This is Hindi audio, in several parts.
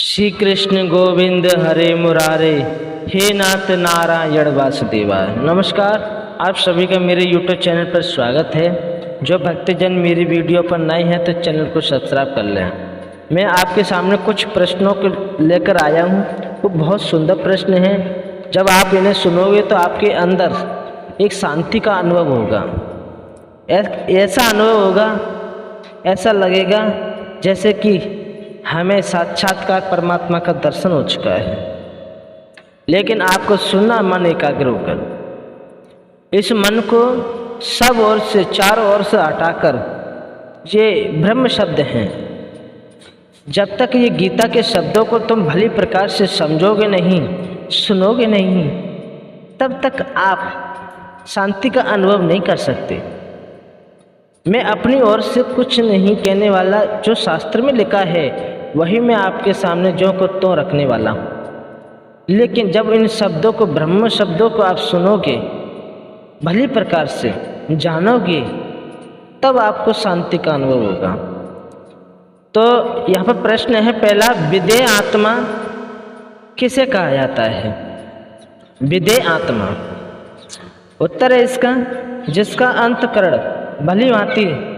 श्री कृष्ण गोविंद हरे मुरारे, हे नाथ नारायण वासुदेवा। नमस्कार, आप सभी का मेरे YouTube चैनल पर स्वागत है। जो भक्तजन मेरी वीडियो पर नए हैं तो चैनल को सब्सक्राइब कर लें। मैं आपके सामने कुछ प्रश्नों को लेकर आया हूँ। वो बहुत सुंदर प्रश्न हैं। जब आप इन्हें सुनोगे तो आपके अंदर एक शांति का अनुभव होगा। ऐसा अनुभव होगा, ऐसा लगेगा जैसे कि हमें साक्षात्कार परमात्मा का दर्शन हो चुका है। लेकिन आपको सुनना मन एकाग्र होकर। इस मन को सब ओर से, चारों ओर से हटाकर, ये ब्रह्म शब्द हैं। जब तक ये गीता के शब्दों को तुम भली प्रकार से समझोगे नहीं, सुनोगे नहीं, तब तक आप शांति का अनुभव नहीं कर सकते। मैं अपनी ओर से कुछ नहीं कहने वाला। जो शास्त्र में लिखा है वही मैं आपके सामने जो को तो रखने वाला हूँ। लेकिन जब इन शब्दों को, ब्रह्म शब्दों को आप सुनोगे, भली प्रकार से जानोगे, तब आपको शांति का अनुभव होगा। तो यहाँ पर प्रश्न है पहला, विदेह आत्मा किसे कहा जाता है? विदेह आत्मा, उत्तर है इसका, जिसका अंतःकरण भली भांति,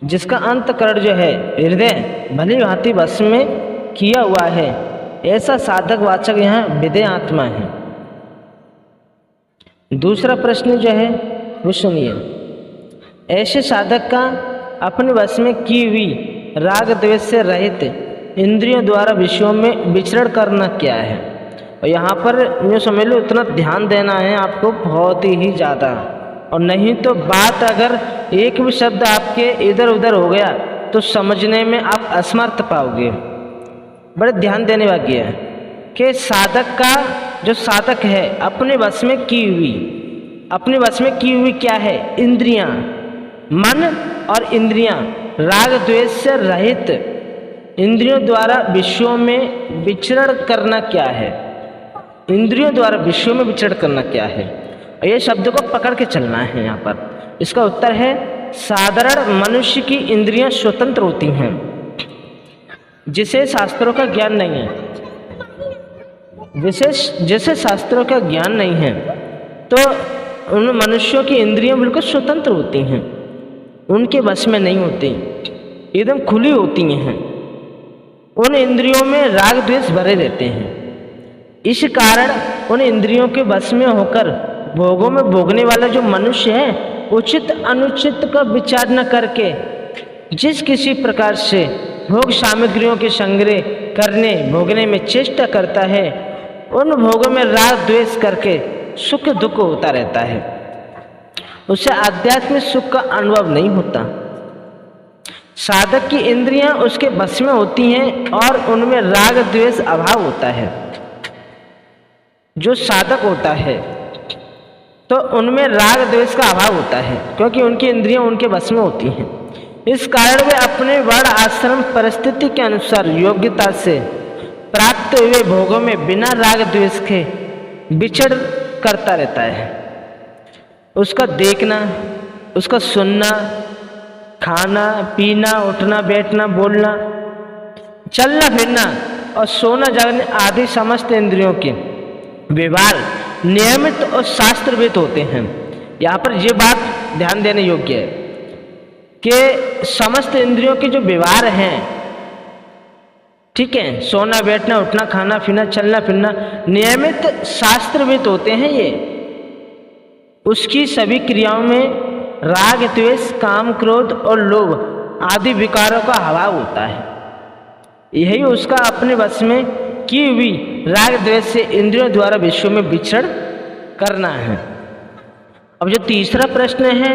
जिसका अंतःकरण जो है हृदय भली भांति वश में किया हुआ है, ऐसा साधक वाचक यहाँ विदेह आत्मा है। दूसरा प्रश्न जो है वो सुनिए, ऐसे साधक का अपने वश में की हुई राग द्वेष से रहित इंद्रियों द्वारा विषयों में विचरण करना क्या है? और यहाँ पर यूँ समझ लो, इतना ध्यान देना है आपको, बहुत ही ज़्यादा। और नहीं तो बात अगर एक भी शब्द आपके इधर उधर हो गया तो समझने में आप असमर्थ पाओगे। बड़े ध्यान देने वाली है कि साधक का, जो साधक है, अपने वश में की हुई, अपने वश में की हुई क्या है? इंद्रियां, मन और इंद्रियां राग द्वेष से रहित इंद्रियों द्वारा विषयों में विचरण करना क्या है? इंद्रियों द्वारा विषयों में विचरण करना क्या है? और ये शब्द को पकड़ के चलना है यहाँ पर। इसका उत्तर है, साधारण मनुष्य की इंद्रियां स्वतंत्र होती हैं, जिसे शास्त्रों का ज्ञान नहीं है। जिसे शास्त्रों का ज्ञान नहीं है तो उन मनुष्यों की इंद्रियां बिल्कुल स्वतंत्र होती हैं, उनके वश में नहीं होती, एकदम खुली होती हैं। उन इंद्रियों में राग द्वेष भरे रहते हैं। इस कारण उन इंद्रियों के वश में होकर भोगों में भोगने वाला जो मनुष्य है, उचित अनुचित का विचार न करके जिस किसी प्रकार से भोग सामग्रियों के संग्रह करने, भोगने में चेष्टा करता है, उन भोगों में राग द्वेष करके सुख दुख होता रहता है। उससे आध्यात्मिक सुख का अनुभव नहीं होता। साधक की इंद्रियां उसके वश में होती हैं और उनमें राग द्वेष अभाव होता है। जो साधक होता है तो उनमें राग द्वेष का अभाव होता है, क्योंकि उनकी इंद्रियां उनके वश में होती हैं। इस कारण वे अपने वर्ण आश्रम परिस्थिति के अनुसार योग्यता से प्राप्त हुए भोगों में बिना राग द्वेष के विचरण करता रहता है। उसका देखना, उसका सुनना, खाना पीना, उठना बैठना, बोलना, चलना फिरना और सोना जागना आदि समस्त इंद्रियों के व्यवहार नियमित और शास्त्रविद होते हैं। यहाँ पर ये बात ध्यान देने योग्य है कि समस्त इंद्रियों के जो व्यवहार हैं, ठीक है, सोना बैठना, उठना खाना पीना, चलना फिरना, नियमित शास्त्रविद होते हैं। ये उसकी सभी क्रियाओं में राग द्वेष, काम क्रोध और लोभ आदि विकारों का अभाव होता है। यही उसका अपने वश में की हुई राग द्वेष से इंद्रियों द्वारा विषयों में विचरण करना है। अब जो तीसरा प्रश्न है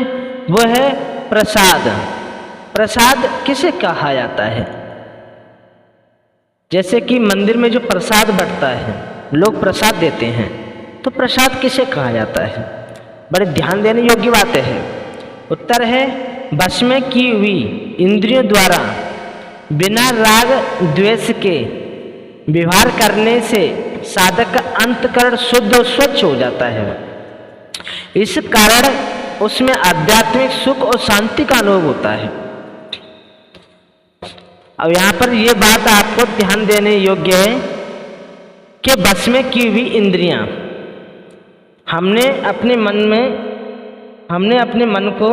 वो है प्रसाद। प्रसाद किसे कहा जाता है? जैसे कि मंदिर में जो प्रसाद बंटता है, लोग प्रसाद देते हैं, तो प्रसाद किसे कहा जाता है? बड़े ध्यान देने योग्य बातें हैं। उत्तर है, वश में की हुई इंद्रियों द्वारा बिना राग द्वेष के व्यवहार करने से साधक का अंतःकरण शुद्ध और स्वच्छ हो जाता है। इस कारण उसमें आध्यात्मिक सुख और शांति का अनुभव होता है। अब यहाँ पर ये बात आपको ध्यान देने योग्य है कि बस में की हुई इंद्रियां, हमने अपने मन को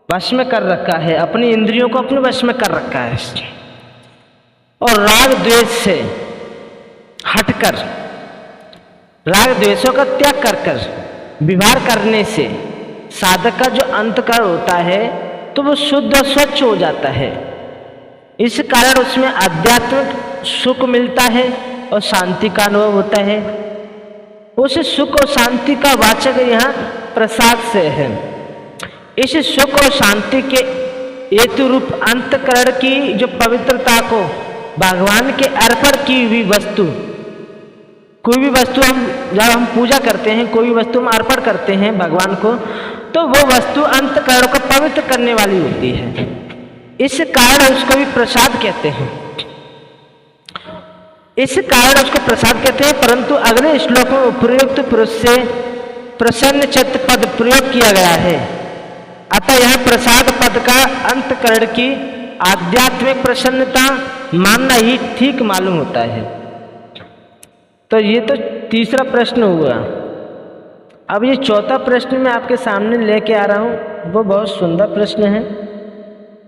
वश में कर रखा है, अपनी इंद्रियों को अपने वश में कर रखा है, और राग द्वेष से हटकर, राग द्वेषों का त्याग कर विहार करने से साधक का जो अंतकरण होता है तो वो शुद्ध और स्वच्छ हो जाता है। इस कारण उसमें आध्यात्मिक सुख मिलता है और शांति का अनुभव होता है। उस सुख और शांति का वाचक यहाँ प्रसाद से है। इस सुख और शांति के हेतु रूप अंतकरण की जो पवित्रता को भगवान के अर्पण की हुई वस्तु, कोई भी वस्तु जब हम पूजा करते हैं, कोई भी वस्तु हम अर्पण करते हैं भगवान को, तो वो वस्तु अंतकरण को पवित्र करने वाली होती है। इस कारण उसको भी प्रसाद कहते हैं, इस कारण उसको प्रसाद कहते हैं। परंतु अगले श्लोक में उपयुक्त पुरुष से प्रसन्न चित्त पद प्रयोग किया गया है, अतः यह प्रसाद पद का अंतकरण की आध्यात्मिक प्रसन्नता मानना ही ठीक मालूम होता है। तो ये तो तीसरा प्रश्न हुआ। अब ये चौथा प्रश्न मैं आपके सामने लेके आ रहा हूँ, वो बहुत सुंदर प्रश्न है,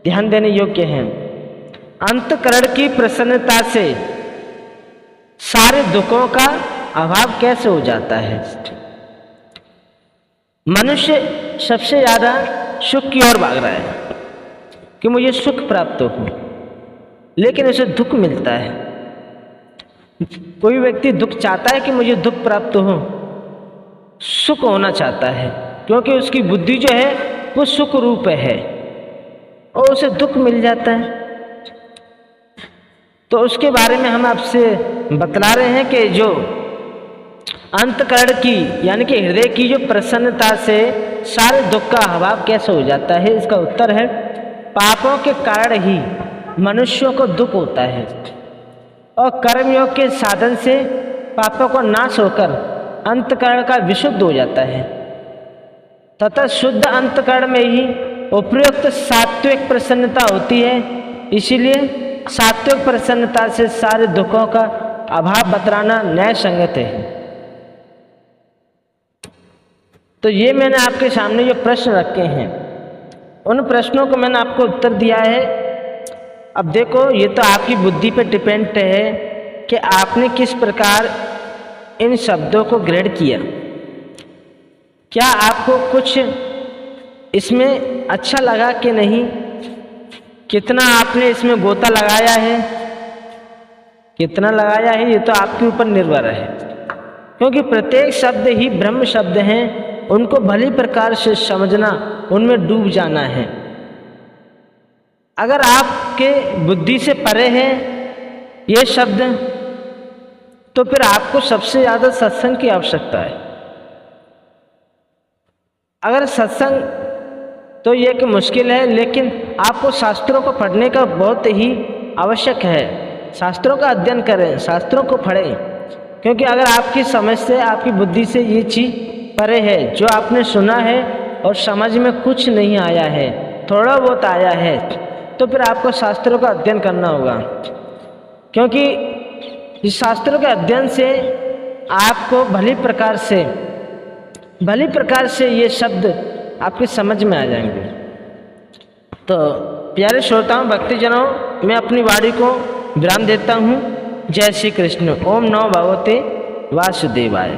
ध्यान देने योग्य है। अंतकरण की प्रसन्नता से सारे दुखों का अभाव कैसे हो जाता है? मनुष्य सबसे ज्यादा सुख की ओर भाग रहा है कि मुझे सुख प्राप्त हो, लेकिन उसे दुख मिलता है। कोई व्यक्ति दुख चाहता है कि मुझे दुख प्राप्त हो, सुख होना चाहता है, क्योंकि उसकी बुद्धि जो है वो सुख रूप है और उसे दुख मिल जाता है। तो उसके बारे में हम आपसे बतला रहे हैं कि जो अंतकरण की यानी कि हृदय की जो प्रसन्नता से सारे दुख का अभाव कैसे हो जाता है, इसका उत्तर है पापों के कारण ही मनुष्यों को दुख होता है और कर्मयोग के साधन से पापों को नाश होकर अंतकरण का विशुद्ध हो जाता है तथा शुद्ध अंतकरण में ही उपयुक्त सात्विक प्रसन्नता होती है। इसीलिए सात्विक प्रसन्नता से सारे दुखों का अभाव बतलाना न्याय संगत है। तो ये मैंने आपके सामने जो प्रश्न रखे हैं, उन प्रश्नों को मैंने आपको उत्तर दिया है। अब देखो, ये तो आपकी बुद्धि पे डिपेंड है कि आपने किस प्रकार इन शब्दों को ग्रहण किया। क्या आपको कुछ इसमें अच्छा लगा कि नहीं, कितना आपने इसमें गोता लगाया है, कितना लगाया है, ये तो आपके ऊपर निर्भर है, क्योंकि प्रत्येक शब्द ही ब्रह्म शब्द हैं, उनको भली प्रकार से समझना, उनमें डूब जाना है। अगर आपके बुद्धि से परे है ये शब्द, तो फिर आपको सबसे ज़्यादा सत्संग की आवश्यकता है। अगर सत्संग तो ये कि मुश्किल है, लेकिन आपको शास्त्रों को पढ़ने का बहुत ही आवश्यक है। शास्त्रों का अध्ययन करें, शास्त्रों को पढ़ें, क्योंकि अगर आपकी समझ से, आपकी बुद्धि से ये चीज़ परे है, जो आपने सुना है और समझ में कुछ नहीं आया है, थोड़ा बहुत आया है, तो फिर आपको शास्त्रों का अध्ययन करना होगा, क्योंकि इस शास्त्रों के अध्ययन से आपको भली प्रकार से ये शब्द आपकी समझ में आ जाएंगे। तो प्यारे श्रोताओं, भक्तजनों, मैं अपनी वाणी को विराम देता हूँ। जय श्री कृष्ण। ओम नमो भगवते वासुदेवाय।